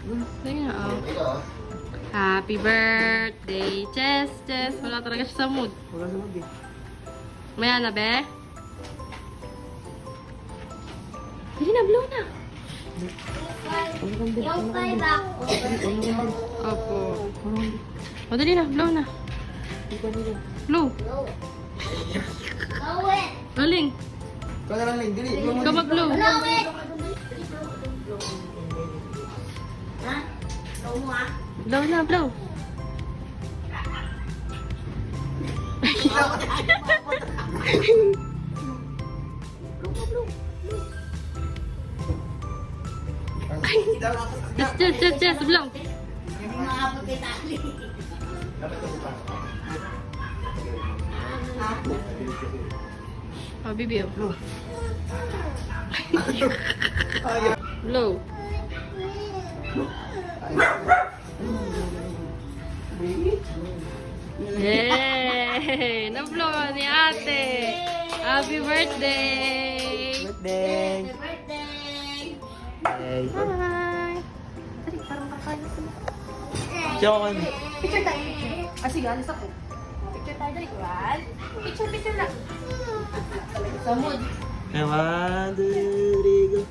Sige na, oh. Happy birthday, Chess. Wala talaga siya sa mood. Wala naman eh. Maya na, be? Dali na, blow na. Yung kay Bako. Opo. O, dali na, blow na. Blow. Blow it. Galing. Ikaw na lang, Ling. Dili. Ikaw mag-blow. Blow it. Ha? Blow mo ah. Blow na, blow. Just, blow. Hindi makapot kay Tali. Oh, bibi, oh. Blow. Yay! Na-blow ni ate. Happy birthday! Birthday. Happy birthday. Hey. Hi! Dali, parang kakain ko. John. Picture tayo, picture. Ah, sige, alis ako. Picture tayo, dali. One. Picture lang. Sa mood. Come on, there you go.